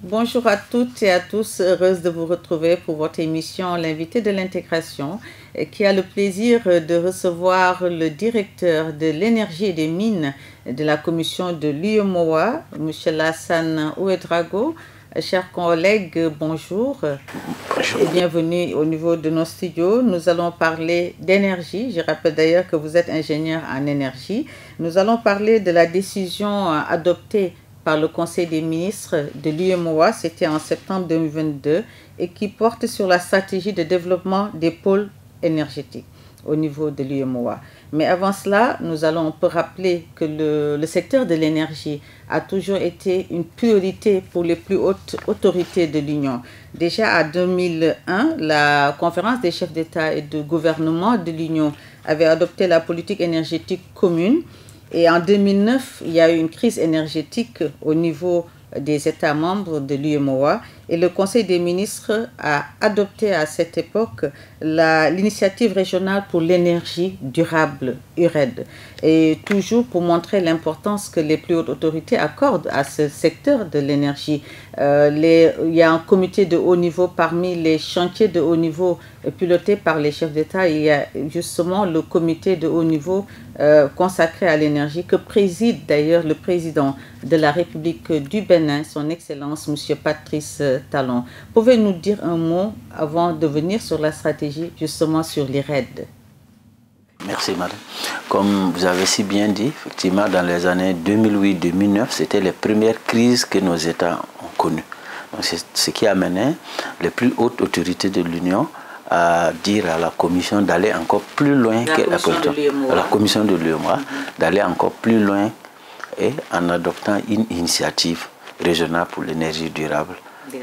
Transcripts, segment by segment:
Bonjour à toutes et à tous, heureuse de vous retrouver pour votre émission L'invité de l'intégration, qui a le plaisir de recevoir le directeur de l'énergie et des mines de la commission de l'UEMOA, M. Lassane Ouedraogo. Chers collègues, bonjour. Bonjour. Et bienvenue au niveau de nos studios. Nous allons parler d'énergie. Je rappelle d'ailleurs que vous êtes ingénieur en énergie. Nous allons parler de la décision adoptée par le Conseil des ministres de l'UEMOA, c'était en septembre 2022, et qui porte sur la stratégie de développement des pôles énergétiques au niveau de l'UEMOA. Mais avant cela, nous allons un peu rappeler que le secteur de l'énergie a toujours été une priorité pour les plus hautes autorités de l'Union. Déjà en 2001, la conférence des chefs d'État et de gouvernement de l'Union avait adopté la politique énergétique commune. Et en 2009, il y a eu une crise énergétique au niveau des États membres de l'UEMOA et le Conseil des ministres a adopté à cette époque l'initiative régionale pour l'énergie durable, URED. Et toujours pour montrer l'importance que les plus hautes autorités accordent à ce secteur de l'énergie. Il y a un comité de haut niveau parmi les chantiers de haut niveau pilotés par les chefs d'État. Il y a justement le comité de haut niveau consacré à l'énergie que préside d'ailleurs le président de la République du Bénin, son Excellence M. Patrice Talon. Pouvez-vous nous dire un mot avant de venir sur la stratégie justement sur l'IRED? Merci madame. Comme vous avez si bien dit, effectivement dans les années 2008-2009, c'était les premières crises que nos États ont connues. C'est ce qui a amené les plus hautes autorités de l'Union à dire à la Commission d'aller encore plus loin que la Commission de l'UEMOA, d'aller encore plus loin et en adoptant une initiative régionale pour l'énergie durable.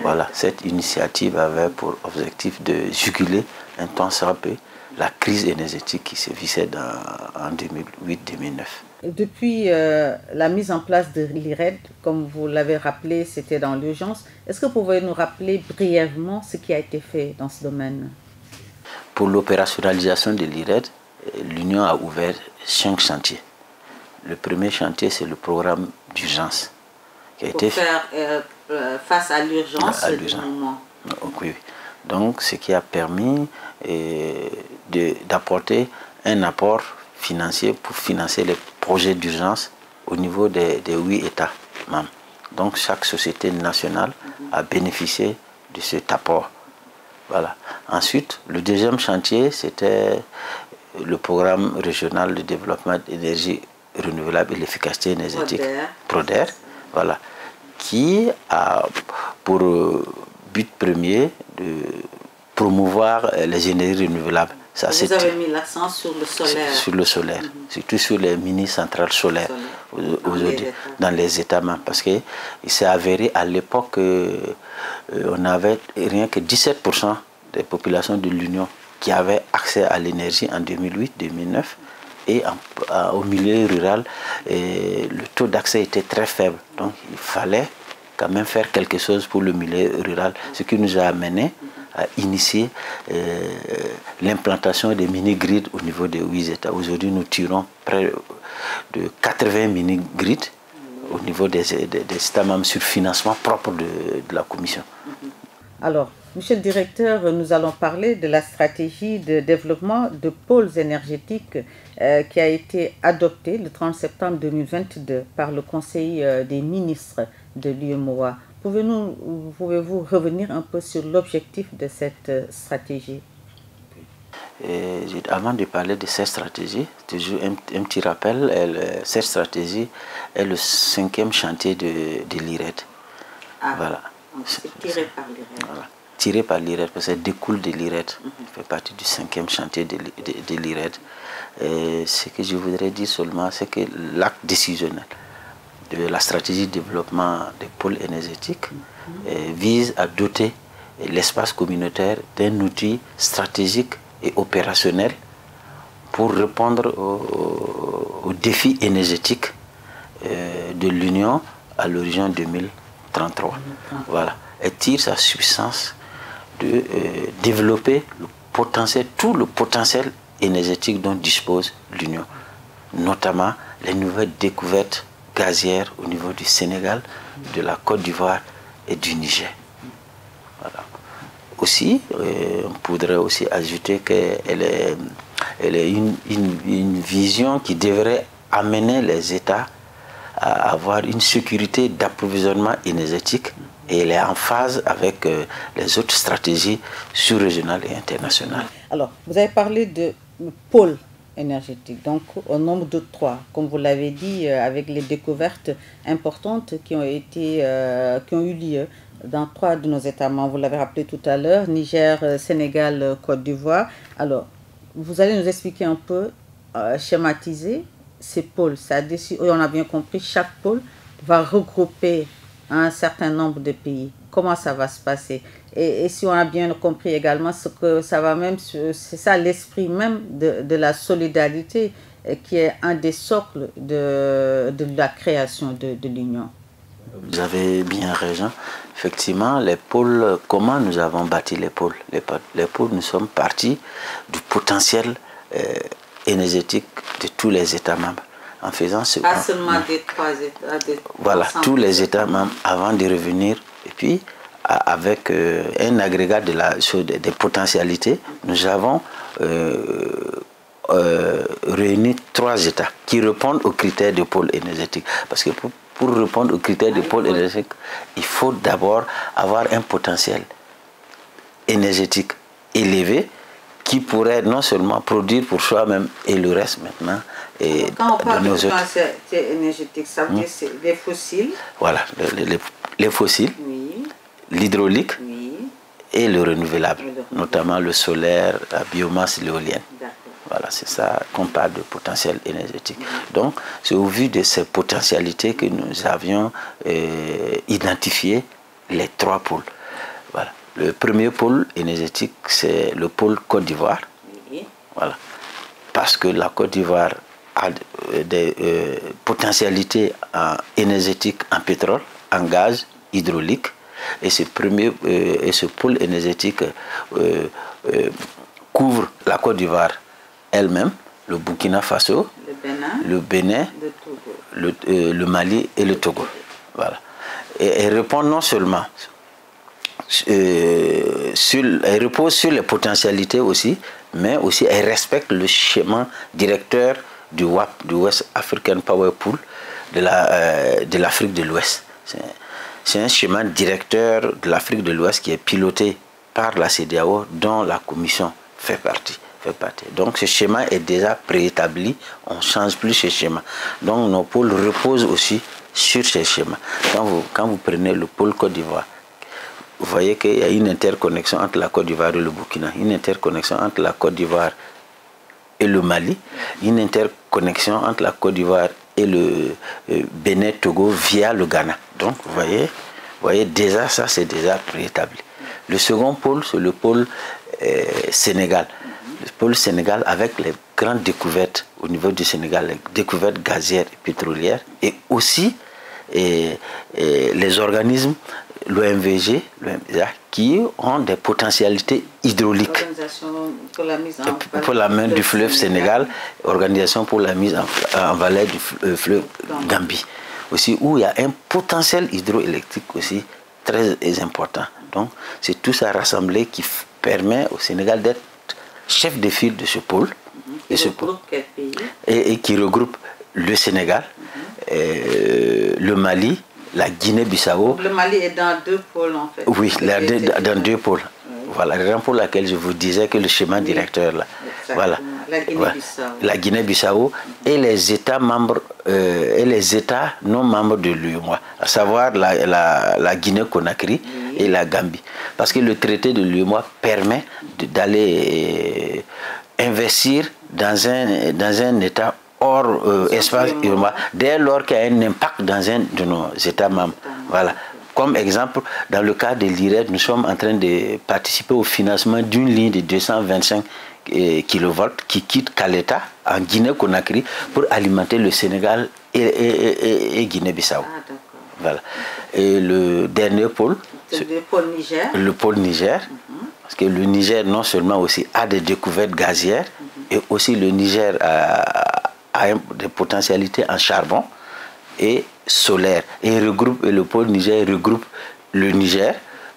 Voilà, cette initiative avait pour objectif de juguler un temps soit peu la crise énergétique qui se vissait en 2008-2009. Depuis la mise en place de l'IRED, comme vous l'avez rappelé, c'était dans l'urgence. Est-ce que vous pouvez nous rappeler brièvement ce qui a été fait dans ce domaine? Pour l'opérationnalisation de l'IRED, l'Union a ouvert 5 chantiers. Le premier chantier, c'est le programme d'urgence. Qui a été faire face à l'urgence du moment. Oui. Donc, ce qui a permis d'apporter un apport financier pour financer les projets d'urgence au niveau des 8 États membres. Donc, chaque société nationale a bénéficié de cet apport. Voilà. Ensuite, le deuxième chantier, c'était le programme régional de développement d'énergie renouvelable et l'efficacité énergétique, PRODER, voilà, qui a pour but premier de promouvoir les énergies renouvelables. Ça, vous avez mis l'accent sur le solaire. Sur le solaire, surtout sur les mini-centrales solaires aujourd'hui dans les États membres. Parce qu'il s'est avéré à l'époque qu'on n'avait rien que 17% des populations de l'Union qui avaient accès à l'énergie en 2008-2009. Et au milieu rural, le taux d'accès était très faible. Donc il fallait quand même faire quelque chose pour le milieu rural, ce qui nous a amené à initier l'implantation des mini-grids au niveau des 8 États. Aujourd'hui, nous tirons près de 80 mini-grids au niveau des États membres sur financement propre de la Commission. Alors, monsieur le directeur, nous allons parler de la stratégie de développement de pôles énergétiques qui a été adoptée le 30 septembre 2022 par le Conseil des ministres de l'UEMOA. Pouvez-vous revenir un peu sur l'objectif de cette stratégie? Avant de parler de cette stratégie, toujours un petit rappel, cette stratégie est le 5e chantier de l'IRED. Ah, voilà. C'est tiré par l'IRED. Voilà. Tiré par l'IRED, parce que ça découle de l'IRED. Ça fait partie du 5e chantier de l'IRED. Ce que je voudrais dire seulement, c'est que l'acte décisionnel de la stratégie de développement des pôles énergétiques vise à doter l'espace communautaire d'un outil stratégique et opérationnel pour répondre aux défis énergétiques de l'Union à l'horizon 2033. Voilà. Elle tire sa substance de développer le potentiel, tout le potentiel énergétique dont dispose l'Union, notamment les nouvelles découvertes gazières au niveau du Sénégal, de la Côte d'Ivoire et du Niger. Voilà. Aussi, on pourrait aussi ajouter qu'elle est une vision qui devrait amener les États à avoir une sécurité d'approvisionnement énergétique, et elle est en phase avec les autres stratégies sous-régionales et internationales. Alors, vous avez parlé de pôles énergétiques, donc au nombre de 3, comme vous l'avez dit, avec les découvertes importantes qui ont eu lieu dans 3 de nos États membres. Vous l'avez rappelé tout à l'heure, Niger, Sénégal, Côte d'Ivoire. Alors, vous allez nous expliquer un peu, schématiser ces pôles. On a bien compris, chaque pôle va regrouper un certain nombre de pays. Comment ça va se passer? Et si on a bien compris également, c'est ça l'esprit même de la solidarité qui est un des socles de la création de l'Union. Vous avez bien raison. Effectivement, les pôles, comment nous avons bâti les pôles? Les pôles, nous sommes partis du potentiel énergétique de tous les États membres. En faisant ce pas seulement des 3 États. Voilà, tous les États membres avant de revenir. Et puis, avec un agrégat des potentialités, nous avons réuni 3 États qui répondent aux critères de pôle énergétique. Parce que pour répondre aux critères de pôle énergétique, il faut d'abord avoir un potentiel énergétique élevé qui pourrait non seulement produire pour soi-même et le reste maintenant. Et quand on parle de potentiel énergétique, ça veut dire c'est les fossiles. Voilà, les fossiles, oui, l'hydraulique, oui, et le renouvelable, notamment le solaire, la biomasse, l'éolienne. Voilà, c'est ça qu'on parle de potentiel énergétique. Donc, c'est au vu de ces potentialités que nous avions identifié les 3 pôles. Voilà. Le premier pôle énergétique, c'est le pôle Côte d'Ivoire. oui. Voilà. Parce que la Côte d'Ivoire a des potentialités énergétiques en pétrole, en gaz, hydraulique. Et ce pôle énergétique couvre la Côte d'Ivoire elle-même, le Burkina Faso, le Bénin, le Mali et le Togo. Voilà. Et elle répond non seulement elle repose sur les potentialités aussi, mais aussi elle respecte le schéma directeur du WAP, du West African Power Pool de l'Afrique de l'Ouest. C'est un schéma directeur de l'Afrique de l'Ouest qui est piloté par la CEDEAO, dont la Commission fait partie. Donc ce schéma est déjà préétabli, on ne change plus ce schéma. Donc nos pôles reposent aussi sur ce schéma. Quand vous prenez le pôle Côte d'Ivoire, vous voyez qu'il y a une interconnexion entre la Côte d'Ivoire et le Burkina, une interconnexion entre la Côte d'Ivoire et le Mali, une interconnexion entre la Côte d'Ivoire et le Bénin, Togo via le Ghana. Donc vous voyez déjà ça, c'est déjà préétabli. Le second pôle, c'est le pôle Sénégal. Le pôle Sénégal avec les grandes découvertes au niveau du Sénégal, les découvertes gazières et pétrolières, et aussi les organismes, l'OMVG, qui ont des potentialités hydrauliques. Pour la main du fleuve Sénégal, organisation pour la mise en valeur du fleuve Gambie. Aussi, où il y a un potentiel hydroélectrique aussi très important. Donc, c'est tout ça rassemblé qui permet au Sénégal d'être chef de file de ce pôle. Et qui regroupe le Sénégal, le Mali, la Guinée-Bissau. Le Mali est dans 2 pôles en fait. Oui, dans 2 pôles. Voilà, la raison pour laquelle je vous disais que le schéma directeur là. Voilà. La Guinée-Bissau et les États membres et les États non membres de l'UEMOA, à savoir la Guinée-Conakry et la Gambie. Parce que le traité de l'UEMOA permet d'aller investir dans un État hors espace UEMOA, dès lors qu'il y a un impact dans un de nos États membres. Voilà. Comme exemple, dans le cas de l'IRED, nous sommes en train de participer au financement d'une ligne de 225 kV qui quitte Caleta en Guinée-Conakry pour alimenter le Sénégal et Guinée-Bissau. Voilà. Et le dernier pôle, C'est le pôle Niger. Le pôle Niger, parce que le Niger non seulement aussi a des découvertes gazières, et aussi le Niger a des potentialités en charbon et solaire. Et le pôle Niger regroupe le Niger,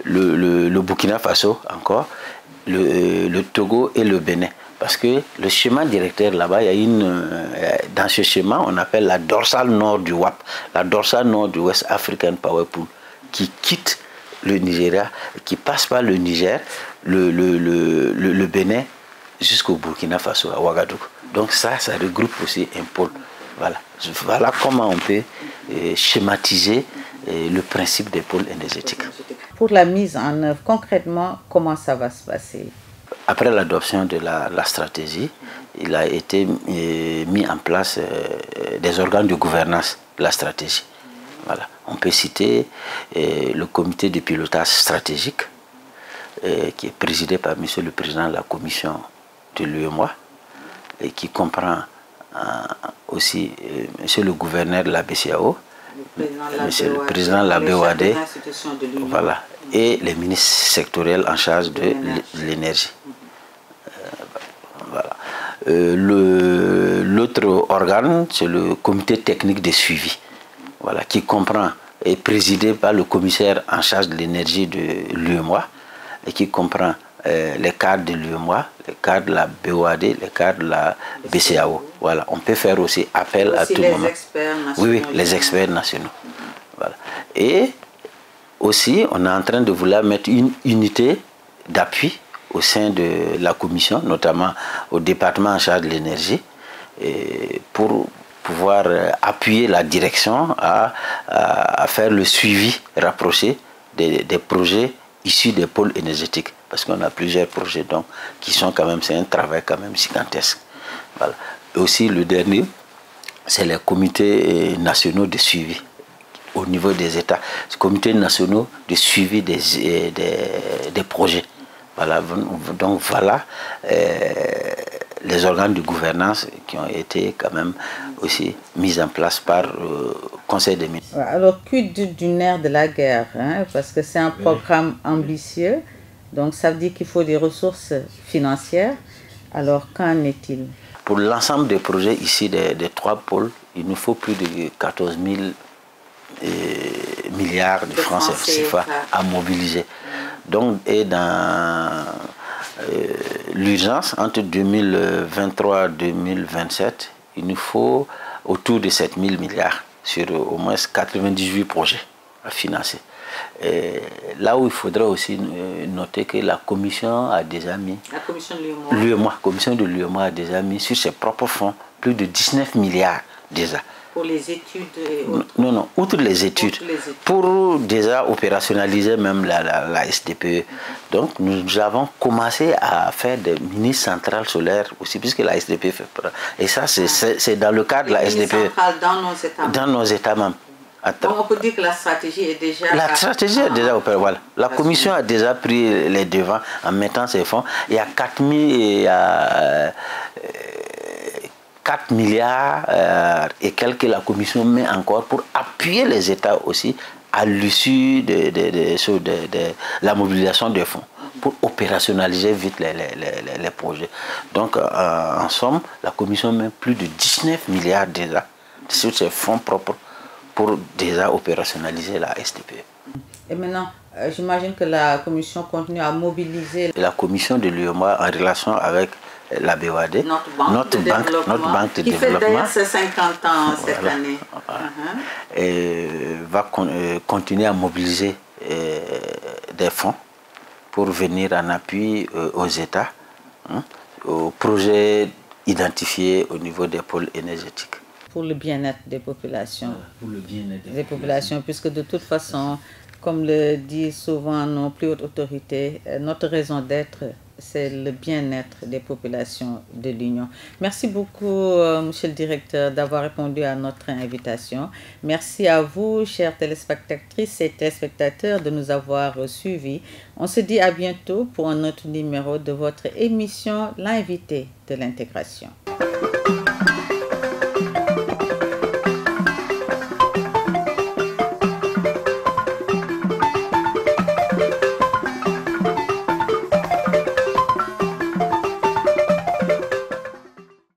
le Burkina Faso encore, le Togo et le Bénin. Parce que le schéma directeur là-bas, dans ce schéma, on appelle la dorsale nord du WAP, la dorsale nord du West African Power Pool, qui quitte le Nigeria, qui passe par le Niger, le Bénin, jusqu'au Burkina Faso, à Ouagadougou. Donc ça regroupe aussi un pôle. Voilà comment on peut schématiser le principe des pôles énergétiques. Pour la mise en œuvre, concrètement, comment ça va se passer? Après l'adoption de la stratégie, il a été mis en place des organes de gouvernance de la stratégie. Voilà. On peut citer le comité de pilotage stratégique, qui est présidé par M. le Président de la Commission de l'UEMOA, et qui comprend aussi M. le gouverneur de la BCAO, M. le Président de la BOAD, voilà, et les ministres sectoriels en charge de l'énergie. Voilà. L'autre organe, c'est le comité technique de suivi, voilà, qui comprend, est présidé par le commissaire en charge de l'énergie de l'UEMOA, et qui comprend les cadres de l'UEMOA, les cadres de la BOAD, les cadres de la BCAO. Voilà. On peut faire aussi appel à tout moment. Oui, les experts nationaux. Voilà. Et aussi, on est en train de vouloir mettre une unité d'appui au sein de la commission, notamment au département en charge de l'énergie, pour pouvoir appuyer la direction à faire le suivi rapproché des projets issus des pôles énergétiques. Parce qu'on a plusieurs projets donc, qui sont quand même, c'est un travail quand même gigantesque. Voilà. Et aussi le dernier, c'est les comités nationaux de suivi au niveau des États. Les comités nationaux de suivi des projets. Voilà. Donc voilà les organes de gouvernance qui ont été quand même aussi mis en place par le Conseil des ministres. Alors, quid du nerf de la guerre, hein, parce que c'est un programme ambitieux, donc ça veut dire qu'il faut des ressources financières. Alors, qu'en est-il? Pour l'ensemble des projets ici des trois pôles, il nous faut plus de 14 000 milliards de francs CFA à mobiliser. Donc, et dans l'urgence, entre 2023 et 2027, il nous faut autour de 7 000 milliards sur au moins 98 projets à financer. Et là où il faudrait aussi noter que la commission a déjà mis, la commission de l'UEMOA a déjà mis sur ses propres fonds plus de 19 milliards déjà. Pour les études et autres. Non, outre les études. Pour déjà opérationnaliser même la SDPE. Donc nous avons commencé à faire des mini-centrales solaires aussi, puisque la SDPE fait peur. Et ça, c'est dans le cadre de la SDPE. Dans nos États membres. Donc on peut dire que la stratégie est déjà... La stratégie est déjà opérée, voilà. La commission a déjà pris les devants en mettant ses fonds. Il y a 4 milliards et quelques la commission met encore pour appuyer les États aussi à l'issue de la mobilisation des fonds pour opérationnaliser vite les projets. Donc en somme, la commission met plus de 19 milliards déjà sur ses fonds propres pour déjà opérationnaliser la SDPE. Et maintenant, j'imagine que la commission continue à mobiliser... La commission de l'UEMOA en relation avec la BOAD, notre banque de qui développement, fait d'ailleurs ses 50 ans cette année. Et va continuer à mobiliser des fonds pour venir en appui aux États, aux projets identifiés au niveau des pôles énergétiques. Pour le bien-être des populations. Pour le bien-être des populations, puisque de toute façon, comme le dit souvent nos plus hautes autorités, notre raison d'être, c'est le bien-être des populations de l'Union. Merci beaucoup, monsieur le directeur, d'avoir répondu à notre invitation. Merci à vous, chères téléspectatrices et téléspectateurs, de nous avoir suivis. On se dit à bientôt pour un autre numéro de votre émission, l'invité de l'intégration.